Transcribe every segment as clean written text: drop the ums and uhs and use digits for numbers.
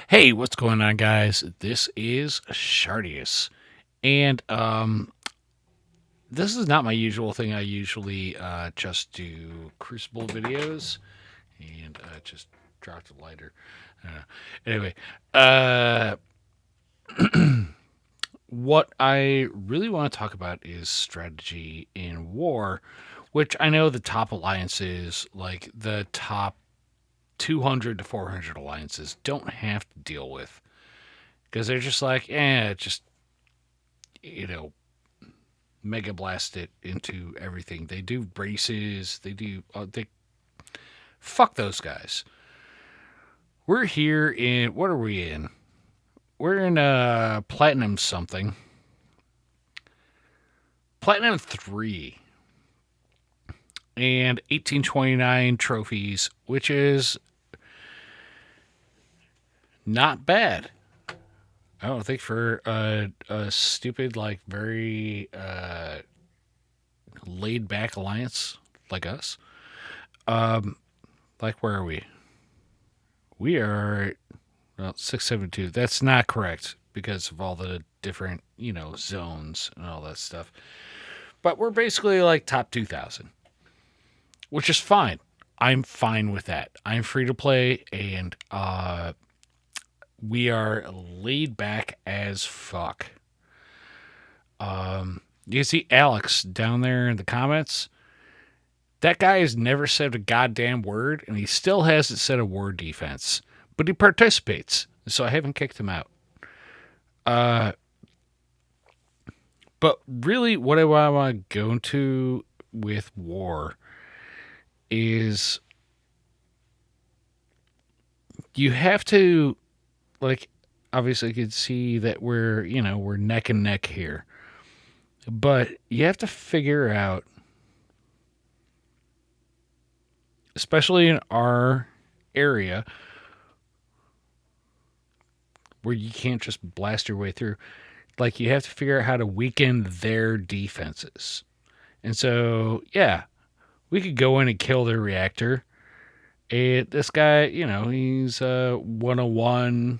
Hey, what's going on, guys? This is Shardius, and this is not my usual thing. I usually just do Crucible videos, and just dropped a lighter. Anyway, uh, what I really want to talk about is strategy in war, which I know the top alliances, like the top 200 to 400 alliances, don't have to deal with because they're just like, just you know, mega blast it into everything. They do braces. They do. They fuck those guys. We're here in. What are we in? We're in platinum something. Platinum 3 and 1829 trophies, which is not bad. I don't think for a stupid, like very laid back alliance like us. Like where are we? We are well, 672. That's not correct because of all the different, zones and all that stuff. But we're basically like top 2,000, which is fine. I'm fine with that. I'm free to play, and we are laid back as fuck. You see Alex down there in the comments? That guy has never said a goddamn word, and he still hasn't said a word defense. But he participates, so I haven't kicked him out. But really, what I want to go into with war is you have to, like, obviously, you can see that we're neck and neck here. But you have to figure out, especially in our area, where you can't just blast your way through, like, you have to figure out how to weaken their defenses. And so, yeah, we could go in and kill their reactor. This guy, he's 101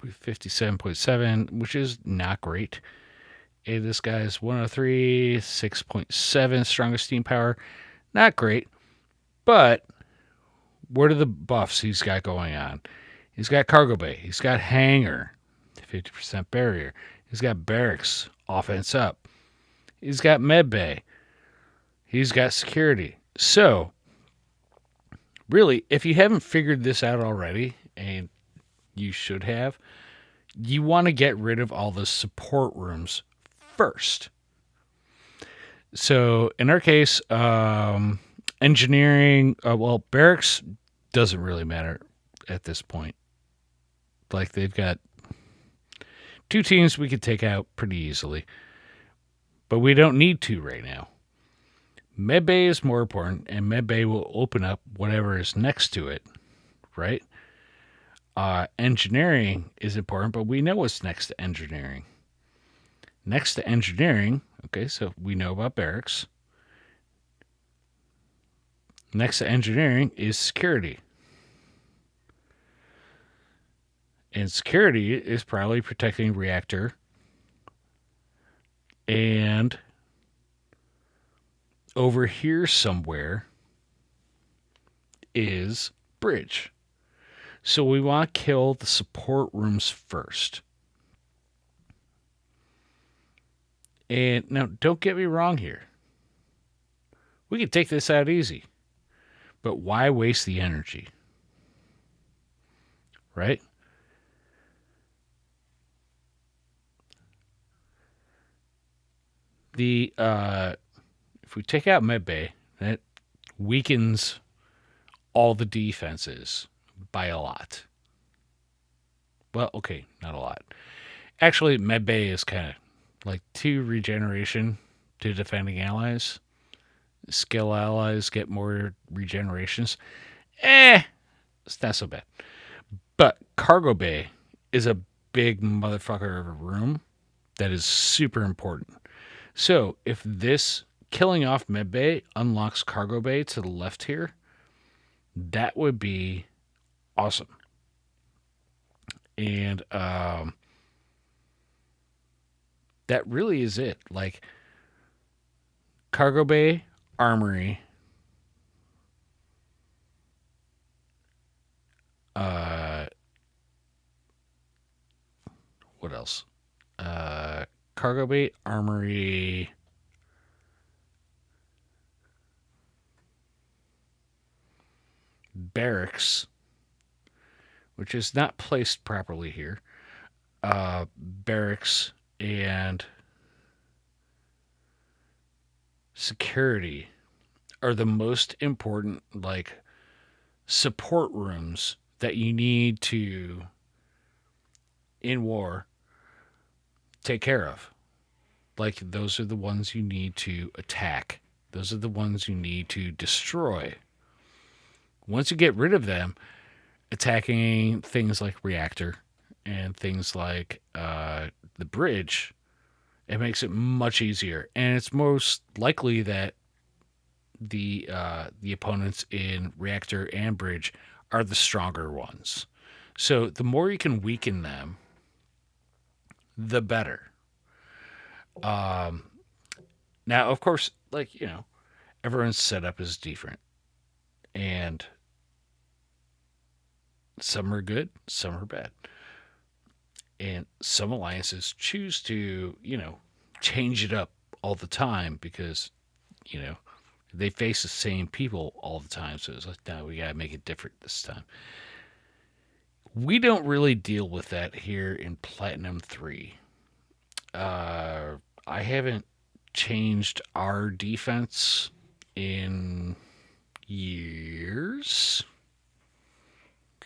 with 57.7, which is not great. This guy's 103, 6.7 strongest steam power. Not great. But what are the buffs he's got going on? He's got cargo bay. He's got hangar, 50% barrier. He's got barracks, offense up. He's got med bay. He's got security. So, really, if you haven't figured this out already, and you should have, you want to get rid of all the support rooms first. So, in our case, engineering, barracks doesn't really matter at this point. Like, they've got two teams we could take out pretty easily, but we don't need to right now. Medbay is more important, and Medbay will open up whatever is next to it, right? Engineering is important, but we know what's next to engineering. Next to engineering, okay, so we know about barracks. Next to engineering is security. And security is probably protecting reactor and over here somewhere is bridge. So we want to kill the support rooms first. And now, don't get me wrong here. We can take this out easy. But why waste the energy? Right? If we take out Medbay, that weakens all the defenses by a lot. Well, okay, not a lot. Actually, Medbay is kind of like 2 regeneration to defending allies. Skill allies get more regenerations. It's not so bad. But Cargo Bay is a big motherfucker of a room that is super important. So if this killing off Medbay unlocks Cargo Bay to the left here, that would be awesome. And that really is it. Like cargo bay, armory, uh, what else? Uh, cargo bay, armory, barracks, which is not placed properly here. Barracks and security are the most important, like, support rooms that you need to, in war, take care of. Like, those are the ones you need to attack, those are the ones you need to destroy. Once you get rid of them, attacking things like reactor and things like the bridge, it makes it much easier. And it's most likely that the opponents in reactor and bridge are the stronger ones. So the more you can weaken them, the better. Um, Now, of course, like everyone's setup is different, and some are good, some are bad, and some alliances choose to change it up all the time because you know they face the same people all the time. So it's like, no, we gotta make it different this time. We don't really deal with that here in Platinum 3. Uh, I haven't changed our defense in years.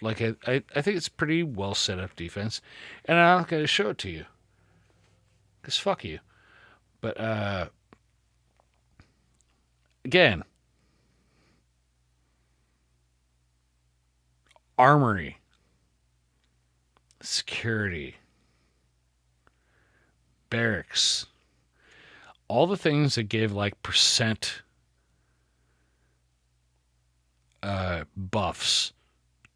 Like, I think it's pretty well set up defense, and I'm not going to show it to you because fuck you. But again, armory, security, barracks, all the things that give like percent buffs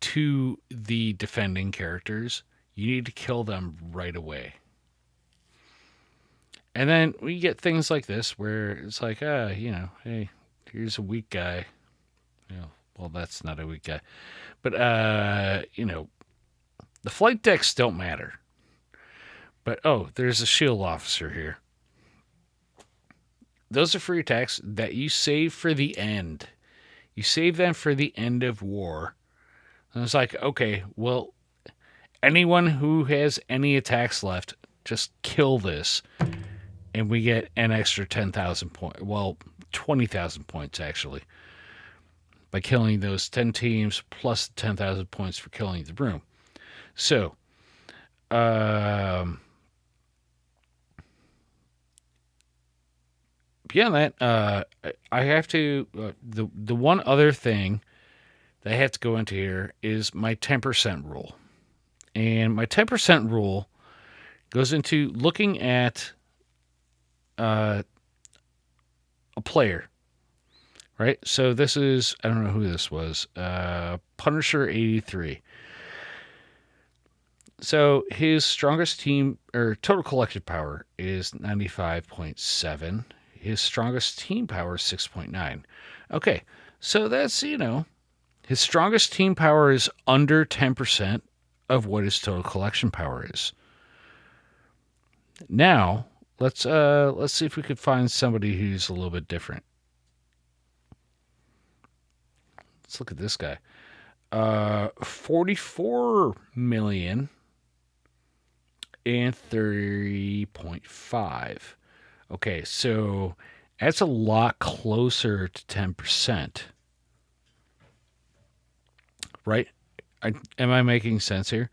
to the defending characters, you need to kill them right away. And then we get things like this where it's like, hey, here's a weak guy. Well, that's not a weak guy. But, the flight decks don't matter. But, oh, there's a shield officer here. Those are free attacks that you save for the end. You save them for the end of war. And it's like, okay, well, anyone who has any attacks left, just kill this. And we get an extra 10,000 points. Well, 20,000 points, actually. By killing those 10 teams plus 10,000 points for killing the room. So, beyond that, I have to. The one other thing that I have to go into here is my 10% rule. And my 10% rule goes into looking at a player, right? So this is, I don't know who this was, Punisher 83. So his strongest team or total collected power is 95.7. His strongest team power is 6.9. Okay, so that's, his strongest team power is under 10% of what his total collection power is. Now, let's see if we could find somebody who's a little bit different. Let's look at this guy. 44 million and 30.5. Okay, so that's a lot closer to 10%. Right? Am I making sense here?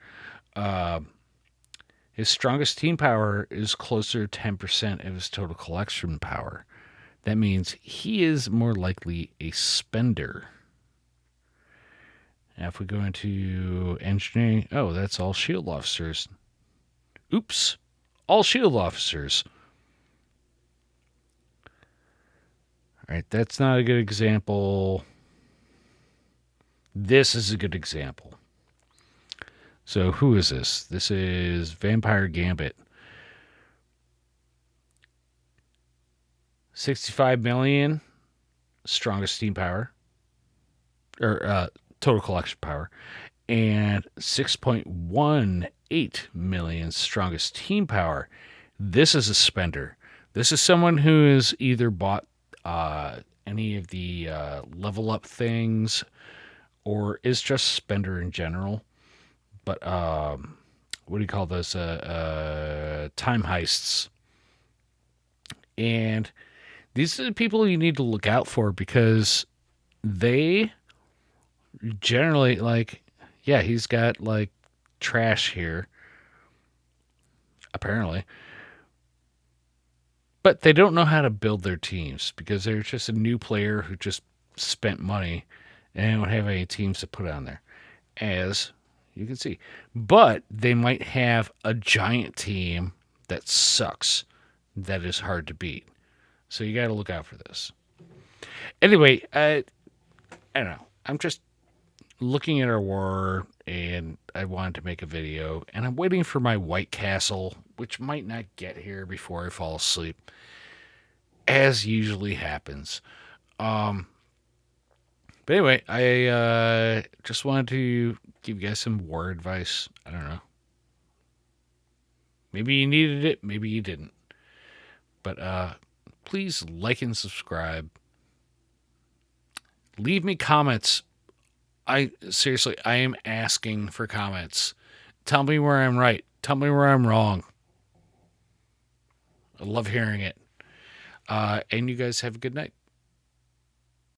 His strongest team power is closer to 10% of his total collection power. That means he is more likely a spender. Now, if we go into engineering, oh, that's all shield officers. Oops, all shield officers. All right, that's not a good example. This is a good example. So who is this? This is Vampire Gambit. 65 million strongest team power, or total collection power, and 6.18 million strongest team power. This is a spender. This is someone who has either bought any of the level up things or is just spender in general. But what do you call those? Time heists. And these are the people you need to look out for because they generally, like, yeah, he's got like trash here, apparently. But they don't know how to build their teams because they're just a new player who just spent money and they don't have any teams to put on there, as you can see. But they might have a giant team that sucks, that is hard to beat. So you got to look out for this. Anyway, I don't know. I'm just looking at our war and I wanted to make a video and I'm waiting for my White Castle, which might not get here before I fall asleep, as usually happens. But anyway, I just wanted to give you guys some war advice. I don't know. Maybe you needed it, maybe you didn't. But please like and subscribe. Leave me comments. I am asking for comments. Tell me where I'm right. Tell me where I'm wrong. I love hearing it. And you guys have a good night.